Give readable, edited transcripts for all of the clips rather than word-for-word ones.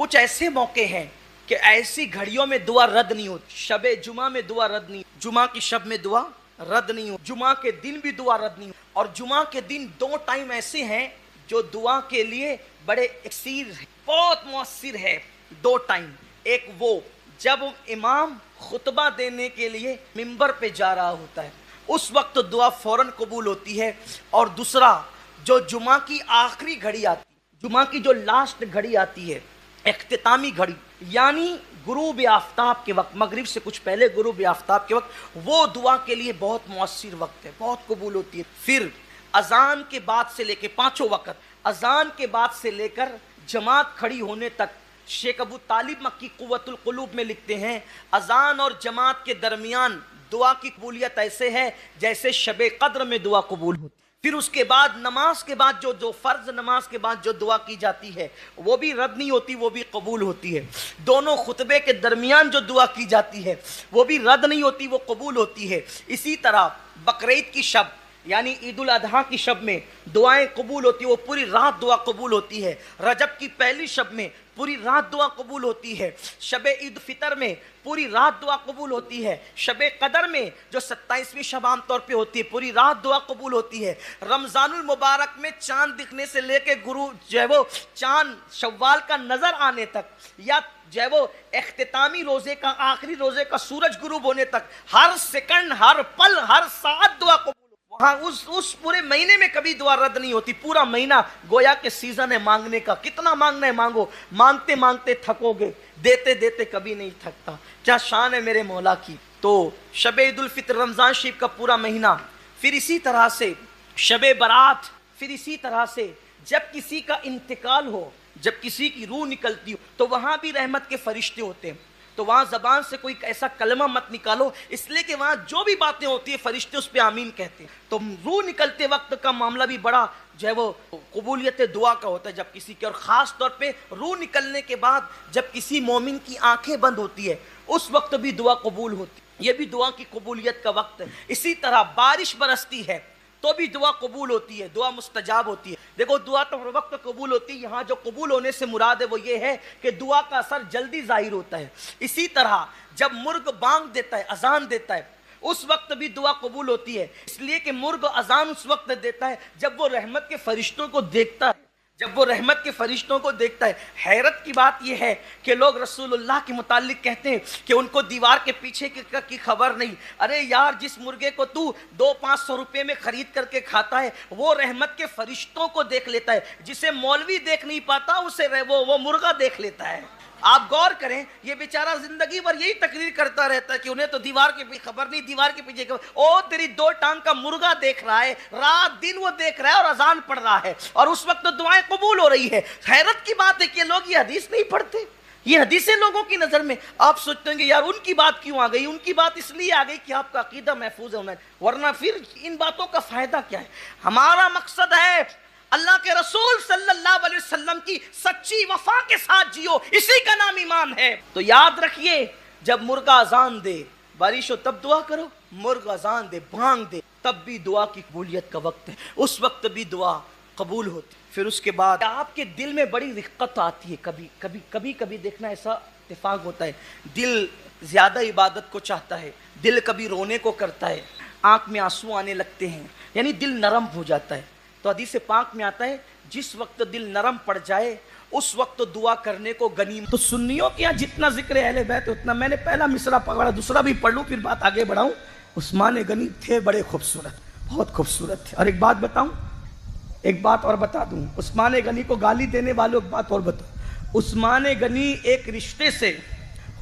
کچھ ایسے موقع ہیں کہ ایسی گھڑیوں میں دعا رد نہیں ہوتی. شب جمعہ میں دعا رد نہیں، جمعہ کی شب میں دعا رد نہیں ہو، جمعہ کے دن بھی دعا رد نہیں ہو. اور جمعہ کے دن 2 ٹائم ایسے ہیں جو دعا کے لیے بڑے اکثیر ہیں، بہت مؤثر ہے. 2 ٹائم، ایک وہ جب امام خطبہ دینے کے لیے منبر پہ جا رہا ہوتا ہے، اس وقت دعا فوراً قبول ہوتی ہے. اور دوسرا جو جمعہ کی آخری گھڑی آتی ہے، جمعہ کی جو لاسٹ گھڑی آتی ہے، اختتامی گھڑی، یعنی غروب آفتاب کے وقت، مغرب سے کچھ پہلے غروب آفتاب کے وقت، وہ دعا کے لیے بہت مؤثر وقت ہے، بہت قبول ہوتی ہے. پھر اذان کے بعد سے لے کے 5 وقت، اذان کے بعد سے لے کر جماعت کھڑی ہونے تک، شیخ ابو طالب مکی قوت القلوب میں لکھتے ہیں اذان اور جماعت کے درمیان دعا کی قبولیت ایسے ہے جیسے شب قدر میں دعا قبول ہوتی. پھر اس کے بعد نماز کے بعد جو فرض نماز کے بعد جو دعا کی جاتی ہے وہ بھی رد نہیں ہوتی، وہ بھی قبول ہوتی ہے. دونوں خطبے کے درمیان جو دعا کی جاتی ہے وہ بھی رد نہیں ہوتی، وہ قبول ہوتی ہے. اسی طرح بقرعید کی شب یعنی عید الاضحیٰ کی شب میں دعائیں قبول ہوتی ہیں، وہ پوری رات دعا قبول ہوتی ہے. رجب کی پہلی شب میں پوری رات دعا قبول ہوتی ہے. شب عید فطر میں پوری رات دعا قبول ہوتی ہے. شب قدر میں جو 27ویں شب عام طور پہ ہوتی ہے پوری رات دعا قبول ہوتی ہے. رمضان المبارک میں چاند دکھنے سے لے کے جو ہے وہ چاند شوال کا نظر آنے تک، یا جو ہے وہ اختتامی روزے کا، آخری روزے کا سورج غروب ہونے تک، ہر سیکنڈ، ہر پل، ہر ساعت دعا قبول. وہاں اس پورے مہینے میں کبھی دعا رد نہیں ہوتی. پورا مہینہ گویا کہ سیزن ہے مانگنے کا. کتنا مانگنا ہے مانگو، مانگتے مانگتے تھکو گے، دیتے دیتے کبھی نہیں تھکتا. کیا شان ہے میرے مولا کی. تو شب عید الفطر، رمضان شریف کا پورا مہینہ. پھر اسی طرح سے شب برات. پھر اسی طرح سے جب کسی کا انتقال ہو، جب کسی کی روح نکلتی ہو تو وہاں بھی رحمت کے فرشتے ہوتے ہیں. تو وہاں زبان سے کوئی ایسا کلمہ مت نکالو، اس لیے کہ وہاں جو بھی باتیں ہوتی ہیں فرشتے اس پہ آمین کہتے ہیں. تو روح نکلتے وقت کا معاملہ بھی بڑا جو ہے وہ قبولیت دعا کا ہوتا ہے جب کسی کے. اور خاص طور پہ روح نکلنے کے بعد جب کسی مومن کی آنکھیں بند ہوتی ہے اس وقت بھی دعا قبول ہوتی ہے. یہ بھی دعا کی قبولیت کا وقت ہے. اسی طرح بارش برستی ہے تو بھی دعا قبول ہوتی ہے، دعا مستجاب ہوتی ہے. دیکھو دعا تو ہر وقت قبول ہوتی ہے، یہاں جو قبول ہونے سے مراد ہے وہ یہ ہے کہ دعا کا اثر جلدی ظاہر ہوتا ہے. اسی طرح جب مرغ بانگ دیتا ہے، اذان دیتا ہے، اس وقت بھی دعا قبول ہوتی ہے، اس لیے کہ مرغ اذان اس وقت دیتا ہے جب وہ رحمت کے فرشتوں کو دیکھتا ہے، جب وہ رحمت کے فرشتوں کو دیکھتا ہے. حیرت کی بات یہ ہے کہ لوگ رسول اللہ کے متعلق کہتے ہیں کہ ان کو دیوار کے پیچھے کی خبر نہیں. ارے یار، جس مرغے کو تو 200-500 روپے میں خرید کر کے کھاتا ہے وہ رحمت کے فرشتوں کو دیکھ لیتا ہے. جسے مولوی دیکھ نہیں پاتا اسے وہ مرغا دیکھ لیتا ہے. آپ غور کریں، یہ بیچارہ زندگی بھر یہی تقریر کرتا رہتا ہے کہ انہیں تو دیوار کے پیچھے خبر نہیں، دیوار کے پیچھے خبر. او تیری 2 ٹانگ کا مرغا دیکھ رہا ہے، رات دن وہ دیکھ رہا ہے اور اذان پڑھ رہا ہے، اور اس وقت دعائیں قبول ہو رہی ہے. حیرت کی بات ہے کہ لوگ یہ حدیث نہیں پڑھتے. یہ حدیثیں لوگوں کی نظر میں آپ سوچتے ہیں کہ یار ان کی بات کیوں آ گئی. ان کی بات اس لیے آ گئی کہ آپ کا عقیدہ محفوظ ہونا ہے، ورنہ پھر ان باتوں کا فائدہ کیا ہے. ہمارا مقصد ہے اللہ کے رسول صلی اللہ علیہ وسلم کی سچی وفا کے ساتھ جیو، اسی کا نام ایمان ہے. تو یاد رکھیے، جب مرغا اذان دے، بارش ہو تب دعا کرو، مرغ اذان دے، بھانگ دے، تب بھی دعا کی قبولیت کا وقت ہے، اس وقت بھی دعا قبول ہوتی. پھر اس کے بعد آپ کے دل میں بڑی رقت آتی ہے. کبھی دیکھنا ایسا اتفاق ہوتا ہے، دل زیادہ عبادت کو چاہتا ہے، دل کبھی رونے کو کرتا ہے، آنکھ میں آنسو آنے لگتے ہیں، یعنی دل نرم ہو جاتا ہے. تو حدیث پاک میں آتا ہے جس وقت دل نرم پڑ جائے اس وقت دعا کرنے کو غنیمت. تو سنیوں کے یہاں جتنا ذکر اہل بیت اتنا میں نے پہلا مصرع پکڑا، دوسرا بھی پڑھ لوں پھر بات آگے بڑھاؤں. عثمان غنی تھے بڑے خوبصورت، بہت خوبصورت تھے. اور ایک بات بتاؤں، ایک بات اور بتا دوں، عثمان غنی کو گالی دینے والوں ایک بات اور بتاؤں. عثمان غنی ایک رشتے سے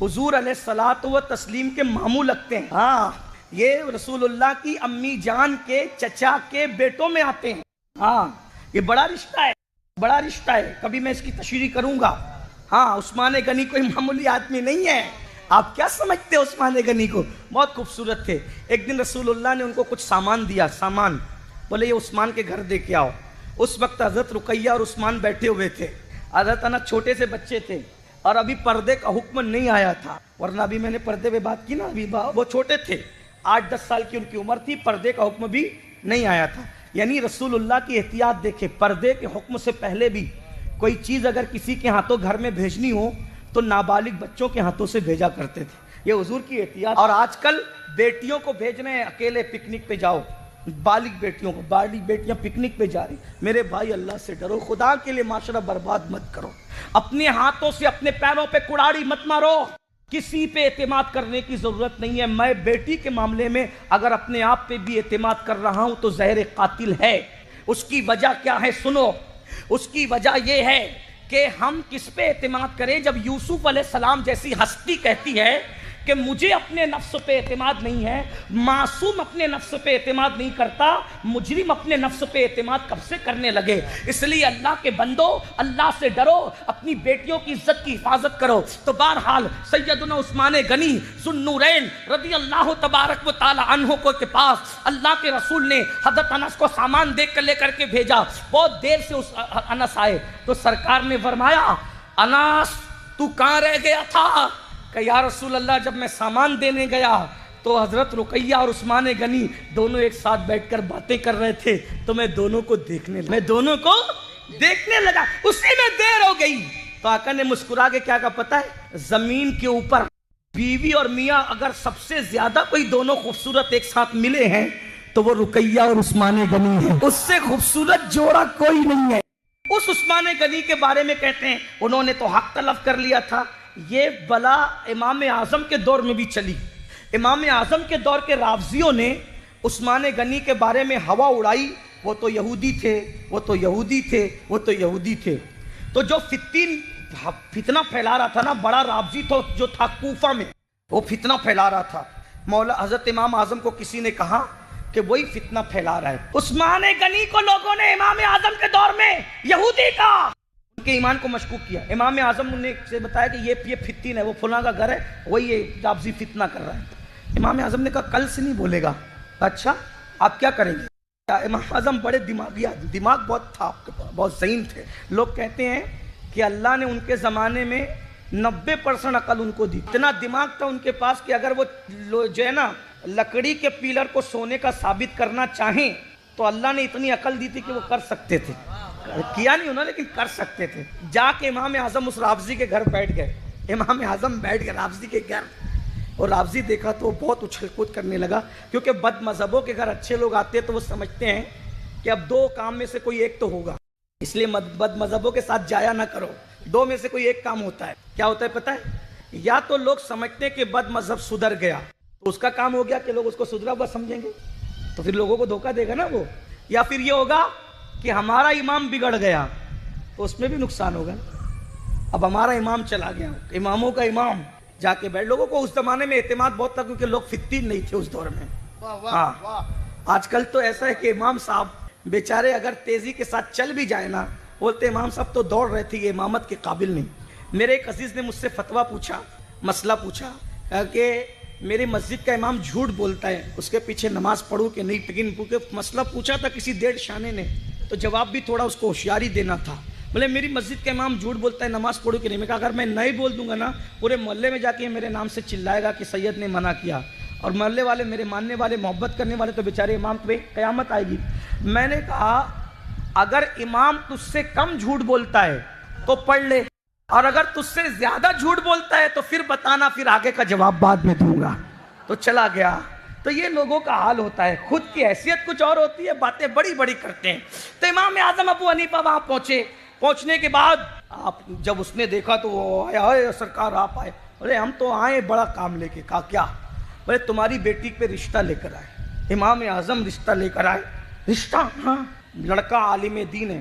حضور علیہ الصلوۃ و تسلیم کے ماموں لگتے ہیں. ہاں، یہ رسول اللہ کی امی جان کے چچا کے بیٹوں میں آتے ہیں. ہاں، یہ بڑا رشتہ ہے، بڑا رشتہ ہے. کبھی میں اس کی تشریح کروں گا. ہاں، عثمان غنی کوئی معمولی آدمی نہیں ہے. آپ کیا سمجھتے ہیں عثمان غنی کو؟ بہت خوبصورت تھے. ایک دن رسول اللہ نے ان کو کچھ سامان دیا، سامان بولے یہ عثمان کے گھر دے کے آؤ. اس وقت حضرت رقیہ اور عثمان بیٹھے ہوئے تھے. حضرت انا چھوٹے سے بچے تھے اور ابھی پردے کا حکم نہیں آیا تھا، ورنہ ابھی میں نے پردے پہ بات کی نا، ابھی وہ چھوٹے تھے، 8-10 سال کی ان کی عمر تھی، پردے کا حکم بھی نہیں آیا تھا. یعنی رسول اللہ کی احتیاط دیکھے، پردے کے حکم سے پہلے بھی کوئی چیز اگر کسی کے ہاتھوں گھر میں بھیجنی ہو تو نابالغ بچوں کے ہاتھوں سے بھیجا کرتے تھے، یہ حضور کی احتیاط۔ اور آج کل بیٹیوں کو بھیج رہے ہیں اکیلے پکنک پہ جاؤ، بالغ بیٹیوں کو، بالغ بیٹیاں پکنک پہ جا رہی۔ میرے بھائی اللہ سے ڈرو، خدا کے لیے معاشرہ برباد مت کرو، اپنے ہاتھوں سے اپنے پیروں پہ کڑاڑی مت مارو، کسی پہ اعتماد کرنے کی ضرورت نہیں ہے۔ میں بیٹی کے معاملے میں اگر اپنے آپ پہ بھی اعتماد کر رہا ہوں تو زہر قاتل ہے۔ اس کی وجہ کیا ہے سنو، اس کی وجہ یہ ہے کہ ہم کس پہ اعتماد کریں جب یوسف علیہ السلام جیسی ہستی کہتی ہے کہ مجھے اپنے نفس پہ اعتماد نہیں ہے، معصوم اپنے نفس پہ اعتماد نہیں کرتا، مجرم اپنے نفس پہ اعتماد کب سے کرنے لگے؟ اس لیے اللہ کے بندو، اللہ سے ڈرو، اپنی بیٹیوں کی عزت کی حفاظت کرو۔ تو بہرحال سیدنا عثمان غنی ذو النورین رضی اللہ تبارک و تعالی عنہ کو کے پاس اللہ کے رسول نے حضرت انس کو سامان دے کر لے کر کے بھیجا۔ بہت دیر سے انس آئے تو سرکار نے فرمایا انس تو کہاں رہ گیا تھا؟ کہ یا رسول اللہ جب میں سامان دینے گیا تو حضرت رقیہ اور عثمان غنی دونوں ایک ساتھ بیٹھ کر باتیں کر رہے تھے تو میں دونوں کو دیکھنے لگا، اسی میں دیر ہو گئی۔ تو آقا نے مسکرا کے کیا کہا پتہ ہے؟ زمین کے اوپر بیوی اور میاں اگر سب سے زیادہ کوئی دونوں خوبصورت ایک ساتھ ملے ہیں تو وہ رقیہ اور عثمان غنی ہیں، اس سے خوبصورت جوڑا کوئی نہیں ہے۔ اس عثمان غنی کے بارے میں کہتے ہیں انہوں نے تو حق تلف کر لیا تھا۔ یہ بلا امام اعظم کے دور میں بھی چلی۔ امام اعظم کے دور کے رافضیوں نے عثمان غنی کے بارے میں ہوا اڑائی، وہ تو یہودی تھے، وہ تو یہودی تھے، وہ تو یہودی تھے۔ تو جو فتنہ پھیلا رہا تھا نا، بڑا رافضی تو جو تھا کوفہ میں، وہ فتنہ پھیلا رہا تھا۔ مولا حضرت امام اعظم کو کسی نے کہا کہ وہی فتنہ پھیلا رہا ہے۔ عثمان غنی کو لوگوں نے امام اعظم کے دور میں یہودی کا ان کے ایمان کو مشکوک کیا۔ امام اعظم نے سے بتایا کہ یہ فتین ہے، وہ فلاں کا گھر ہے، وہی یہ رافضی فتنہ کر رہا ہے۔ امام اعظم نے کہا کل سے نہیں بولے گا۔ اچھا آپ کیا کریں گے؟ امام اعظم بڑے دماغی آدمی، دماغ بہت تھا آپ کے پاس، بہت ذہین تھے۔ لوگ کہتے ہیں کہ اللہ نے ان کے زمانے میں 90% عقل ان کو دی، اتنا دماغ تھا ان کے پاس کہ اگر وہ جو ہے نا لکڑی کے پیلر کو سونے کا ثابت کرنا چاہیں تو اللہ نے اتنی عقل دی تھی کہ وہ کر سکتے تھے۔ کیا نہیں انہوں نے، لیکن کر سکتے تھے۔ جا کے امام اعظم اس رافضی کے گھر بیٹھ گئے، امام اعظم بیٹھ گئے رافضی کے گھر، اور رافضی دیکھا تو بہت اچھل کود کرنے لگا، کیونکہ بد مذہبوں کے گھر اچھے لوگ آتے تو وہ سمجھتے ہیں کہ اب دو کام میں سے کوئی ایک تو ہوگا، اس لیے بد مذہبوں کے ساتھ جایا نہ کرو، دو میں سے کوئی ایک کام ہوتا ہے۔ کیا ہوتا ہے پتہ ہے؟ یا تو لوگ سمجھتے ہیں کہ بد مذہب سدھر گیا تو اس کا کام ہو گیا کہ لوگ اس کو سدھرا ہوا سمجھیں گے تو پھر لوگوں کو دھوکہ دے گا نا وہ، یا پھر یہ ہوگا کہ ہمارا امام بگڑ گیا تو اس میں بھی نقصان ہوگا۔ اب ہمارا امام چلا گیا، اماموں کا امام جا کے بیٹھ، لوگوں کو اس زمانے میں اعتماد بہت تھا کیونکہ لوگ فتین نہیں تھے اس دور میں۔ ہاں آج کل تو ایسا ہے کہ امام صاحب بیچارے اگر تیزی کے ساتھ چل بھی جائے نا، بولتے امام صاحب تو دوڑ رہے تھے، یہ امامت کے قابل نہیں۔ میرے ایک عزیز نے مجھ سے فتویٰ پوچھا، مسئلہ پوچھا کہ میری مسجد کا امام جھوٹ بولتا ہے، اس کے پیچھے نماز پڑھوں کہ نہیں؟ لیکن مسئلہ پوچھا تھا کسی ڈیڑھ شانے نے تو جواب بھی تھوڑا اس کو ہوشیاری دینا تھا۔ بولے میری مسجد کا امام جھوٹ بولتا ہے، نماز پڑھوں کہ نہیں؟ میں کہا اگر میں نہیں بول دوں گا نا، پورے محلے میں جا کے میرے نام سے چلائے گا کہ سید نے منع کیا، اور محلے والے، میرے ماننے والے، محبت کرنے والے تو بیچارے امام پہ قیامت آئے گی۔ میں نے کہا اگر امام تجھ سے کم جھوٹ بولتا ہے تو پڑھ لے، اور اگر تجھ سے زیادہ جھوٹ بولتا ہے تو پھر بتانا، پھر آگے کا جواب بعد میں دوں گا۔ تو چلا گیا۔ تو یہ لوگوں کا حال ہوتا ہے، خود کی حیثیت کچھ اور ہوتی ہے، باتیں بڑی بڑی کرتے ہیں۔ تو امام اعظم ابو حنیفہ وہاں پہنچے، پہنچنے کے بعد آپ جب اس نے دیکھا تو وہ آیا، سرکار آپ آئے؟ بولے ہم تو آئے بڑا کام لے کے۔ کہا کیا؟ بولے تمہاری بیٹی پہ رشتہ لے کر آئے۔ امام اعظم رشتہ لے کر آئے۔ رشتہ؟ ہاں، لڑکا عالم دین ہے،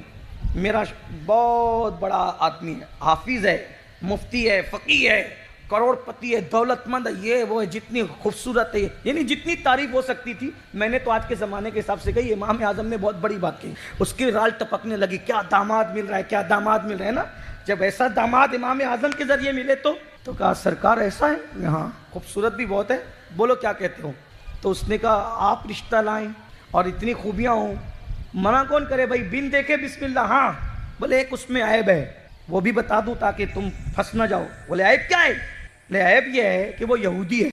میرا بہت بڑا آدمی ہے، حافظ ہے، مفتی ہے، فقیہ ہے، کروڑ پتی ہے، دولت مند ہے، یہ وہ ہے، جتنی خوبصورت ہے، یعنی جتنی تعریف ہو سکتی تھی میں نے تو آج کے زمانے کے حساب سے کہی۔ امام اعظم نے بہت بڑی بات کی، اس کی رال ٹپکنے لگی، کیا داماد مل رہا ہے، کیا داماد مل رہا ہے نا۔ جب ایسا داماد امام اعظم کے ذریعے ملے تو کہا سرکار ایسا ہے، یہاں خوبصورت بھی بہت ہے، بولو کیا کہتے ہو؟ تو اس نے کہا آپ رشتہ لائیں اور اتنی خوبیاں ہوں، منع کون کرے بھائی، بن دیکھے بسم اللہ۔ ہاں، بولے ایک اس میں عیب ہے، وہ بھی بتا دوں تاکہ تم پھنس نہ جاؤ۔ بولے عیب کیا ہے؟ عیب یہ ہے کہ وہ یہودی ہے۔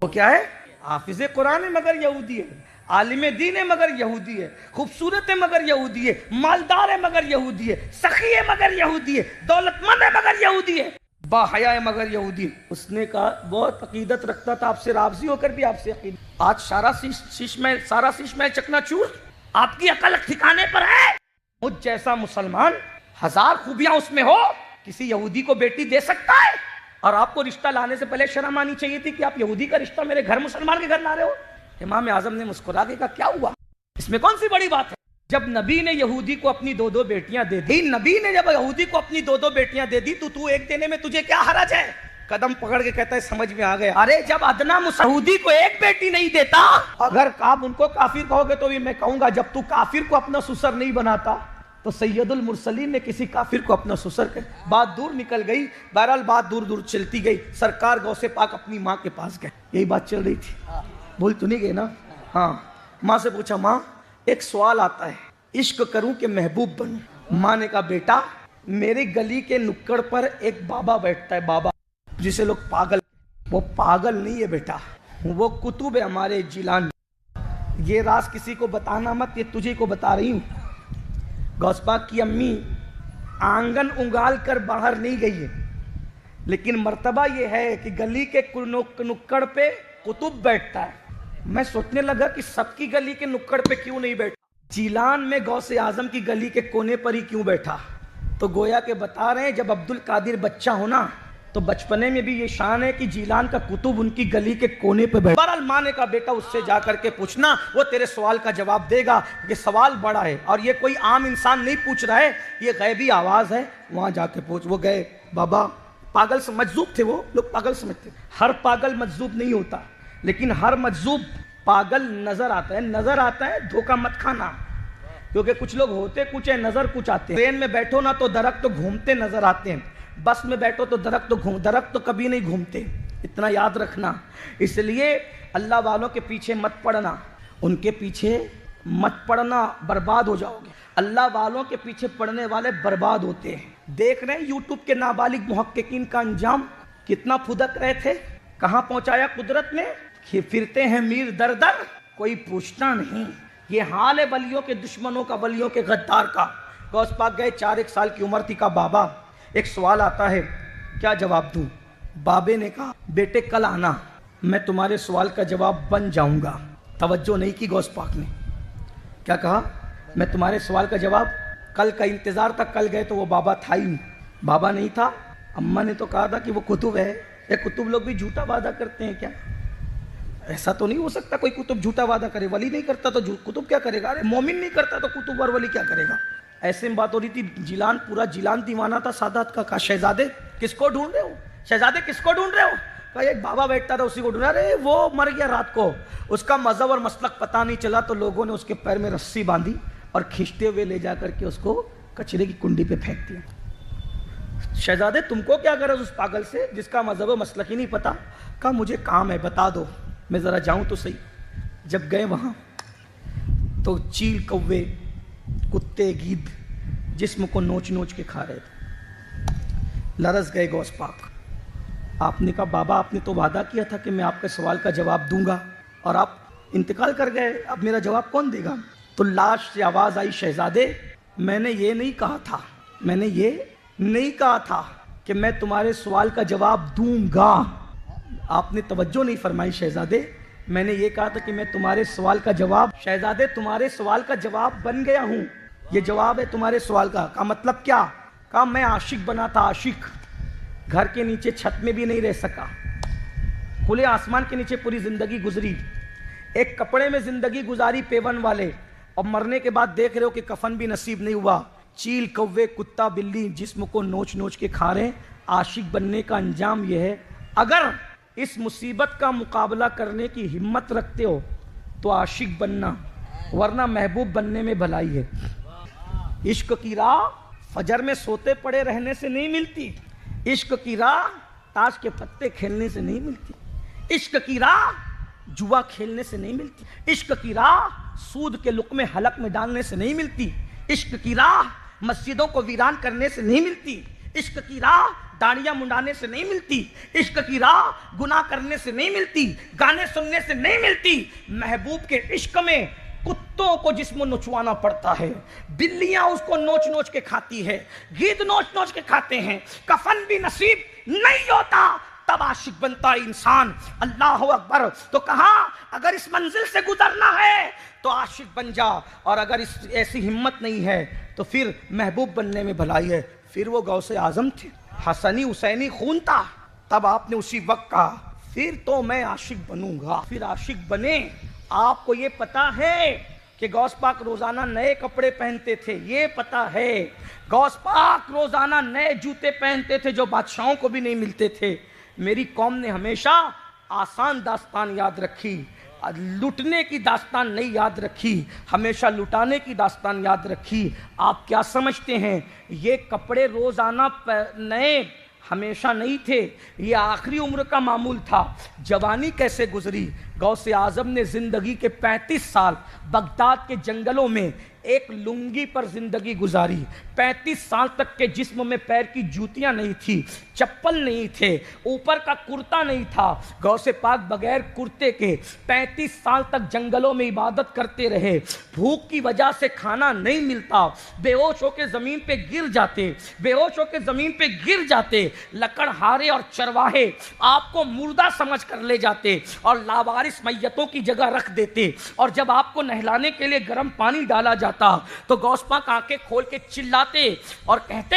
وہ کیا ہے؟ حافظ قرآن ہے مگر یہودی ہے۔ عالم دین ہے مگر یہودی ہے، خوبصورت ہے مگر یہودی ہے، مالدار ہے مگر یہودی ہے، سخی ہے مگر یہودی ہے، دولت مند ہے مگر یہودی ہے، با حیا ہے مگر یہودی ہے۔ اس نے کہا بہت عقیدت رکھتا تھا آپ سے، راضی ہو کر بھی آپ سے عقیدت، آج سارا شیش میں چکنا چور، آپ کی عقل ٹھکانے پر ہے۔ مجھ جیسا مسلمان ہزار خوبیاں اس میں ہو، کسی یہودی کو بیٹی دے سکتا ہے؟ اور آپ کو رشتہ لانے سے پہلے شرم آنی چاہیے تھی کہ آپ یہودی کا رشتہ میرے گھر مسلمان کے گھر لا رہے ہو۔ امام اعظم نے مسکرا کے کہا کیا ہوا، اس میں کون سی بڑی بات ہے؟ جب نبی نے یہودی کو اپنی دو بیٹیاں دے دی، نبی نے جب یہودی کو اپنی دو بیٹیاں دے دی تو ایک دینے میں تجھے کیا حرج ہے؟ قدم پکڑ کے کہتا ہے سمجھ میں آ گیا۔ ارے جب ادنا یہودی کو ایک بیٹی نہیں دیتا، اگر آپ ان کو کافر کہو گے تو بھی میں کہوں گا جب تو کافر کو اپنا سسر نہیں بناتا تو سید المرسلین نے کسی کافر کو اپنا سسر کہا۔ بات دور نکل گئی، بہرحال بات دور چلتی گئی، سرکار غوث پاک اپنی ماں کے پاس گئے، یہی بات چل رہی تھی، بھول تو نہیں گئے نا؟ ہاں، ماں سے پوچھا ماں ایک سوال آتا ہے، عشق کروں کہ محبوب بنوں؟ ماں نے کہا بیٹا میری گلی کے نکڑ پر ایک بابا بیٹھتا ہے، بابا جسے لوگ پاگل، وہ پاگل نہیں ہے بیٹا، وہ کتب ہے ہمارے جیلان، یہ راز کسی کو بتانا مت، یہ تجھے کو بتا رہی ہوں۔ غوث پاک کی امی آنگن انگال کر باہر نہیں گئی ہے، لیکن مرتبہ یہ ہے کہ گلی کے نکڑ پہ قطب بیٹھتا ہے۔ میں سوچنے لگا کہ سب کی گلی کے نکڑ پہ کیوں نہیں بیٹھا، جیلان میں غوث اعظم کی گلی کے کونے پر ہی کیوں بیٹھا؟ تو گویا کہ بتا رہے ہیں جب عبد القادر بچہ ہونا تو بچپنے میں بھی یہ شان ہے کہ جیلان کا قطب ان کی گلی کے کونے پہ بیٹھا۔ بہرحال ماں نے کہا بیٹا اس سے جا کر کے پوچھنا، وہ تیرے سوال کا جواب دے گا، یہ سوال بڑا ہے اور یہ کوئی عام انسان نہیں پوچھ رہا ہے، یہ غیبی آواز ہے، وہاں جا کے پوچھ۔ وہ گئے، بابا پاگل سے مجذوب تھے، وہ لوگ پاگل سمجھتے، ہر پاگل مجذوب نہیں ہوتا، لیکن ہر مجذوب پاگل نظر آتا ہے، دھوکہ مت کھانا، کیونکہ کچھ لوگ ہوتے کچھ ہیں، نظر کچھ آتے ہیں۔ ٹرین میں بیٹھو نا تو درخت تو گھومتے نظر آتے ہیں، بس میں بیٹھو تو درخت تو کبھی نہیں گھومتے، اتنا یاد رکھنا۔ اس لیے اللہ والوں کے پیچھے مت پڑنا، ان کے پیچھے مت پڑنا، برباد ہو جاؤ گے۔ اللہ والوں کے پیچھے پڑنے والے برباد ہوتے ہیں۔ دیکھ رہے ہیں یوٹیوب کے نابالغ محققین کا انجام کتنا پھدک رہے تھے، کہاں پہنچایا قدرت نے، کہ پھرتے ہیں میر در در کوئی پوچھتا نہیں۔ یہ حال ہے ولیوں کے دشمنوں کا، ولیوں کے غدار کا۔ غوث پاک گئے، 4 سال کی عمر تھی، کا بابا ایک سوال آتا ہے، کیا جواب دوں؟ بابے نے کہا بیٹے کل آنا، میں تمہارے سوال کا جواب بن جاؤں گا۔ توجہ نہیں کی غوث پاک نے، کیا کہا؟ میں تمہارے سوال کا جواب، کل کا انتظار تھا، کل گئے تو وہ بابا تھا ہی نہیں، بابا نہیں تھا۔ اماں نے تو کہا تھا کہ وہ کتب ہے، یہ کتب لوگ بھی جھوٹا وعدہ کرتے ہیں کیا؟ ایسا تو نہیں ہو سکتا کوئی کتب جھوٹا وعدہ کرے، ولی نہیں کرتا تو کتب کیا کرے گا؟ ارے مومن نہیں کرتا تو کتب اور ولی کیا کرے گا؟ ایسے میں بات ہو رہی تھی، جیلان پورا جیلان دیوانہ تھا سادات کا۔ کہا شہزادے کس کو ڈھونڈ رہے ہو؟ شہزادے کس کو ڈھونڈ رہے ہو؟ کہا ایک بابا بیٹھتا تھا اسی کو ڈھونڈ رہے۔ ارے وہ مر گیا رات کو، اس کا مذہب اور مسلک پتہ نہیں چلا تو لوگوں نے اس کے پیر میں رسی باندھی اور کھینچتے ہوئے لے جا کر کے اس کو کچرے کی کنڈی پہ پھینک دیا۔ شہزادے تم کو کیا غرض اس پاگل سے جس کا مذہب و مسلک ہی نہیں پتا؟ کہا مجھے کام ہے، بتا دو میں ذرا جاؤں تو صحیح۔ جب گئے وہاں تو چیل، کوے، کتے، گیدھ جسم کو نوچ نوچ کے کھا رہے تھے۔ لرز گئے غوث پاک۔ آپ نے کہا بابا آپ نے تو وعدہ کیا تھا کہ میں آپ کے سوال کا جواب دوں گا اور آپ انتقال کر گئے، اب میرا جواب کون دے گا؟ تو لاش سے آواز آئی شہزادے میں نے یہ نہیں کہا تھا کہ میں تمہارے سوال کا جواب دوں گا۔ آپ نے توجہ نہیں فرمائی شہزادے، میں نے یہ کہا تھا کہ میں تمہارے سوال کا جواب، شہزادے تمہارے سوال کا جواب بن گیا ہوں، یہ جواب ہے تمہارے سوال کا۔ کہا مطلب کیا؟ کہا میں عاشق بنا تھا، عاشق، گھر کے نیچے چھت میں بھی نہیں رہ سکا، کھلے آسمان کے نیچے پوری زندگی گزری، ایک کپڑے میں زندگی گزاری پیون والے، اور مرنے کے بعد دیکھ رہے ہو کہ کفن بھی نصیب نہیں ہوا۔ چیل، کوے، کتا، بلی جسم کو نوچ نوچ کے کھا رہے ہیں۔ عاشق بننے کا انجام یہ ہے، اگر اس مصیبت کا مقابلہ کرنے کی ہمت رکھتے ہو تو عاشق بننا، ورنہ محبوب بننے میں بھلائی ہے۔ عشق کی راہ فجر میں سوتے پڑے رہنے سے نہیں ملتی، عشق کی راہ تاش کے پتے کھیلنے سے نہیں ملتی، عشق کی راہ جوا کھیلنے سے نہیں ملتی، عشق کی راہ سود کے لقمے حلق میں ڈالنے سے نہیں ملتی، عشق کی راہ مسجدوں کو ویران کرنے سے نہیں ملتی، عشق کی راہ داڑیاں منڈانے سے نہیں ملتی، عشق کی راہ گناہ کرنے سے نہیں ملتی، گانے سننے سے نہیں ملتی۔ محبوب کے عشق میں کتوں کو جسم نچوانا پڑتا ہے، بلیاں اس کو نوچ نوچ کے کھاتی ہے، گید نوچ نوچ کے کھاتے ہیں، کفن بھی نصیب نہیں ہوتا، تب عاشق بنتا انسان۔ اللہ اکبر۔ تو کہا اگر اس منزل سے گزرنا ہے تو عاشق بن جا، اور اگر ایسی ہمت نہیں ہے تو پھر محبوب بننے میں بھلائی ہے۔ پھر وہ غوث اعظم تھے، حسنی حسینی خون تھا، تب آپ نے اسی وقت کہا پھر تو میں عاشق بنوں گا۔ پھر عاشق بنے۔ آپ کو یہ پتا ہے کہ غوث پاک روزانہ نئے کپڑے پہنتے تھے، یہ پتا ہے۔ غوث پاک روزانہ نئے جوتے پہنتے تھے جو بادشاہوں کو بھی نہیں ملتے تھے۔ میری قوم نے ہمیشہ آسان داستان یاد رکھی، لٹنے کی داستان نہیں یاد رکھی، ہمیشہ لٹانے کی داستان یاد رکھی۔ آپ کیا سمجھتے ہیں یہ کپڑے روزانہ نئے ہمیشہ نہیں تھے، یہ آخری عمر کا معمول تھا۔ جوانی کیسے گزری؟ غوث اعظم نے زندگی کے 35 سال بغداد کے جنگلوں میں ایک لنگی پر زندگی گزاری۔ 35 سال تک کے جسم میں پیر کی جوتیاں نہیں تھی، چپل نہیں تھے، اوپر کا کرتا نہیں تھا۔ غوث پاک بغیر کرتے کے 35 سال تک جنگلوں میں عبادت کرتے رہے۔ بھوک کی وجہ سے کھانا نہیں ملتا، بے ہوش ہو کے زمین پہ گر جاتے، بے ہوش ہو کے زمین پہ گر جاتے۔ لکڑہارے اور چرواہے آپ کو مردہ سمجھ کر لے جاتے اور لاوارث میتوں کی جگہ رکھ دیتے، اور جب آپ کو نہلانے کے لیے گرم پانی ڈالا جاتا تو غوث پاک آنکھیں کھول کے چلاتے اور کہتے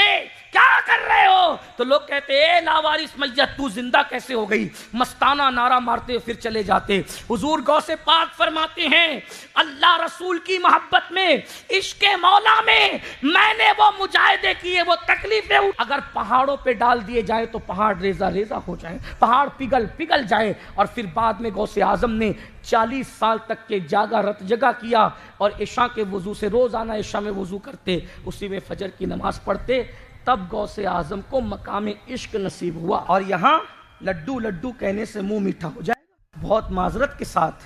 کیا کر رہے ہو؟ تو لوگ کہتے اے لاوارث میت تو زندہ کیسے ہو گئی؟ مستانہ نعرہ مارتے پھر چلے جاتے۔ حضور غوث پاک فرماتے ہیں اللہ رسول کی محبت میں، عشق مولا میں نے وہ مجاہدے کیے، وہ تکلیفیں اگر پہاڑوں پہ ڈال دیے جائے تو پہاڑ ریزہ ریزہ ہو جائے، پہاڑ پگھل جائے۔ اور پھر بعد میں غوث اعظم نے 40 سال تک کے جاگا رت جگہ کیا، اور عشاء کے وضو سے روزانہ عشاء میں وضو کرتے، اسی میں فجر کی نماز پڑھتے، تب غوث اعظم کو مقام عشق نصیب ہوا۔ اور یہاں لڈو لڈو کہنے سے منہ میٹھا ہو جائے گا۔ بہت معذرت کے ساتھ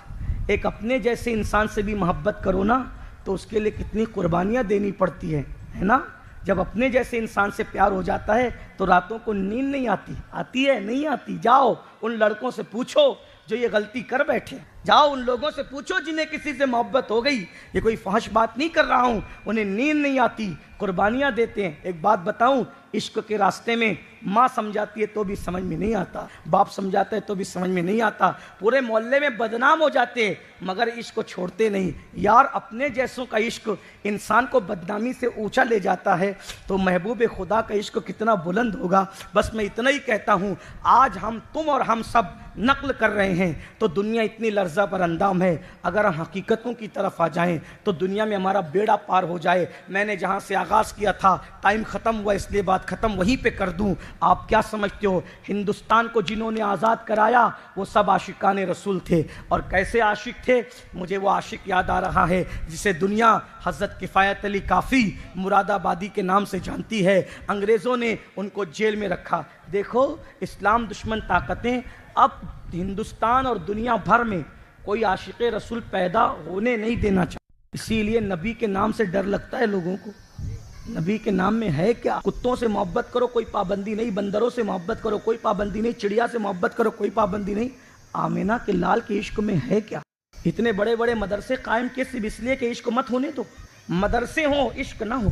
ایک اپنے جیسے انسان سے بھی محبت کرو نا تو اس کے لیے کتنی قربانیاں دینی پڑتی ہے نا؟ جب اپنے جیسے انسان سے پیار ہو جاتا ہے تو راتوں کو نیند نہیں آتی، آتی ہے نہیں آتی؟ جاؤ ان لڑکوں سے پوچھو جو یہ غلطی کر بیٹھے، جاؤ ان لوگوں سے پوچھو جنہیں کسی سے محبت ہو گئی، یہ کوئی فحش بات نہیں کر رہا ہوں، انہیں نیند نہیں آتی، قربانیاں دیتے ہیں۔ ایک بات بتاؤں، عشق کے راستے میں ماں سمجھاتی ہے تو بھی سمجھ میں نہیں آتا، باپ سمجھاتا ہے تو بھی سمجھ میں نہیں آتا، پورے محلے میں بدنام ہو جاتے ہیں مگر عشق کو چھوڑتے نہیں۔ یار اپنے جیسوں کا عشق انسان کو بدنامی سے اونچا لے جاتا ہے تو محبوب خدا کا عشق کتنا بلند ہوگا۔ بس میں اتنا ہی کہتا ہوں، آج ہم تم اور ہم سب نقل کر رہے ہیں تو دنیا اتنی لرزہ پر اندام ہے، اگر ہم حقیقتوں کی طرف آ جائیں تو دنیا میں ہمارا بیڑا پار ہو جائے۔ میں نے جہاں سے آغاز کیا تھا، ٹائم ختم ہوا اس لیے بات ختم وہیں پہ کر دوں۔ آپ کیا سمجھتے ہو ہندوستان کو جنہوں نے آزاد کرایا وہ سب عاشقان رسول تھے، اور کیسے عاشق تھے؟ مجھے وہ عاشق یاد آ رہا ہے جسے دنیا حضرت کفایت علی کافی مراد آبادی کے نام سے جانتی ہے۔ انگریزوں نے ان کو جیل میں رکھا۔ دیکھو اسلام دشمن طاقتیں اب ہندوستان اور دنیا بھر میں کوئی عاشق رسول پیدا ہونے نہیں دینا چاہتے، اسی لیے نبی کے نام سے ڈر لگتا ہے لوگوں کو۔ نبی کے نام میں ہے کیا؟ کتوں سے محبت کرو کوئی پابندی نہیں، بندروں سے محبت کرو کوئی پابندی نہیں، چڑیا سے محبت کرو کوئی پابندی نہیں۔ آمینہ کے لال کے عشق میں ہے کیا؟ اتنے بڑے بڑے مدرسے قائم کیے صرف اس لیے کہ عشق مت ہونے دو۔ مدرسے ہوں عشق نہ ہو،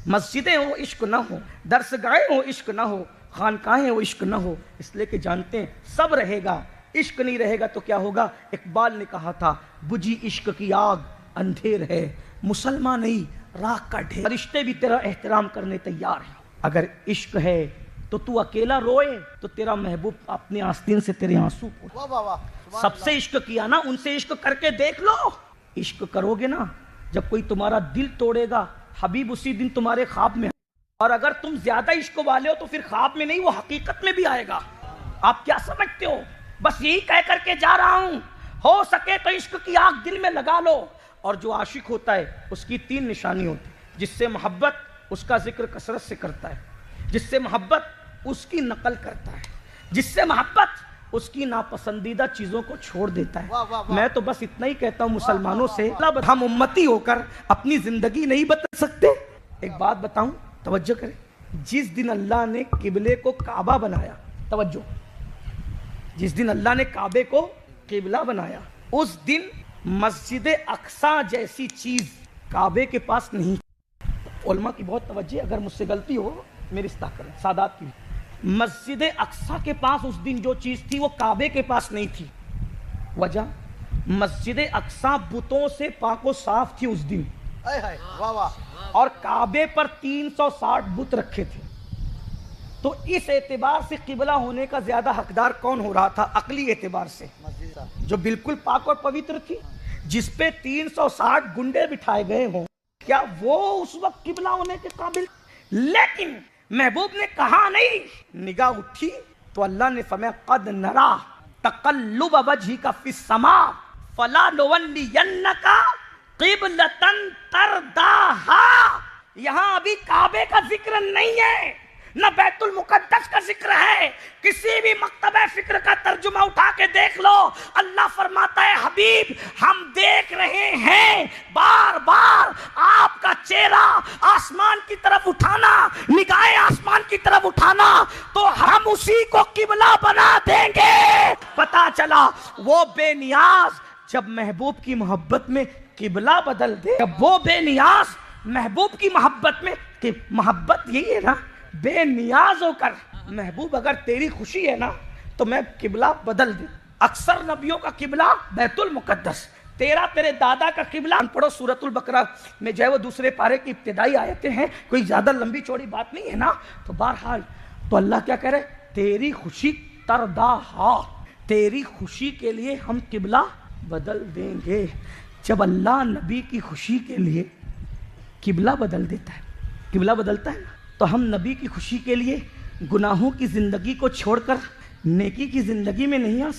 مسجدیں ہوں عشق نہ ہو، درس گاہیں ہوں عشق نہ ہو، خانقاہیں ہوں عشق نہ ہو، اس لیے کہ جانتے ہیں سب رہے گا، عشق نہیں رہے گا تو کیا ہوگا؟ اقبال نے کہا تھا بجھی عشق کی آگ اندھیر ہے، مسلمان نہیں راکھ کا ڈھیر، فرشتے بھی تیرا احترام کرنے تیار ہیں۔ اگر عشق ہے تو اکیلا روئے تو تیرا محبوب اپنے آستین سے تیرے آنسو پوچھے۔ سب سے عشق کیا نا، ان سے عشق کر کے دیکھ لو۔ عشق کرو گے نا، جب کوئی تمہارا دل توڑے گا حبیب اسی دن تمہارے خواب میں، اور اگر تم زیادہ عشق والے ہو تو پھر خواب میں نہیں وہ حقیقت میں بھی آئے گا۔ آپ کیا سمجھتے ہو؟ بس یہی کہہ کر کے جا رہا ہوں، ہو سکے تو عشق کی آگ دل میں لگا لو۔ اور جو عاشق ہوتا ہے اس کی 3 نشانی ہوتی ہے، جس سے محبت اس کا ذکر کثرت سے کرتا ہے، جس سے محبت اس کی نقل کرتا ہے، جس سے محبت اس کی ناپسندیدہ چیزوں کو چھوڑ دیتا ہے۔ میں تو بس اتنا ہی کہتا ہوں مسلمانوں سے، ہم امتی ہو کر اپنی زندگی نہیں بدل سکتے؟ ایک بات بتاؤں، توجہ کریں، جس دن اللہ نے قبلے کو کعبہ بنایا، توجہ، جس دن اللہ نے کعبے کو قبلہ بنایا، اس دن مسجد اقصیٰ جیسی چیز کعبے کے پاس نہیں۔ علماء کی بہت توجہ، اگر مجھ سے غلطی ہو میری اصلاح کریں، سادات کی۔ مسجد اقصیٰ کے پاس اس دن جو چیز تھی وہ کعبے کے پاس نہیں تھی۔ وجہ، مسجد اقصیٰ بتوں سے پاک و صاف تھی اس دن، اور کعبے پر 360 بت رکھے تھے۔ تو اس اعتبار سے قبلہ ہونے کا زیادہ حقدار کون ہو رہا تھا؟ عقلی اعتبار سے جو بالکل پاک اور پوتر تھی، جس پہ 360 گنڈے بٹھائے گئے ہوں، کیا وہ اس وقت قبلہ ہونے کے قابل؟ لیکن محبوب نے کہا نہیں، نگاہ اٹھی تو اللہ نے فرمایا قد نرا تقلب وجہک فی السماء فلنولینک قبلۃ ترضاھا۔ یہاں ابھی کعبے کا ذکر نہیں ہے، نہ بیت المقدس کا ذکر ہے، کسی بھی مکتبہ فکر کا ترجمہ اٹھا کے دیکھ لو، اللہ فرماتا ہے حبیب ہم دیکھ رہے ہیں بار بار آپ کا چہرہ آسمان کی طرف اٹھانا، نگاہیں آسمان کی طرف اٹھانا، تو ہم اسی کو قبلہ بنا دیں گے۔ پتا چلا وہ بے نیاز جب محبوب کی محبت میں قبلہ بدل دے، جب وہ بے نیاز محبوب کی محبت میں، کہ محبت یہی ہے نا، بے نیاز ہو کر محبوب اگر تیری خوشی ہے نا تو میں قبلہ بدل دوں۔ اکثر نبیوں کا قبلہ بیت المقدس، تیرے دادا کا قبلہ، پڑھو سورۃ البقرہ میں جو ہے وہ دوسرے پارے کی ابتدائی آیتیں ہیں، کوئی زیادہ لمبی چوڑی بات نہیں ہے نا۔ تو بہرحال تو اللہ کیا کہہ رہے؟ تیری خوشی ترضاھا، تیری خوشی کے لیے ہم قبلہ بدل دیں گے۔ جب اللہ نبی کی خوشی کے لیے قبلہ بدل دیتا ہے، قبلہ بدلتا ہے نا، تو ہم نبی کی خوشی کے لیے گناہوں کی زندگی کو چھوڑ کر نیکی کی زندگی میں نہیں آ سکتے۔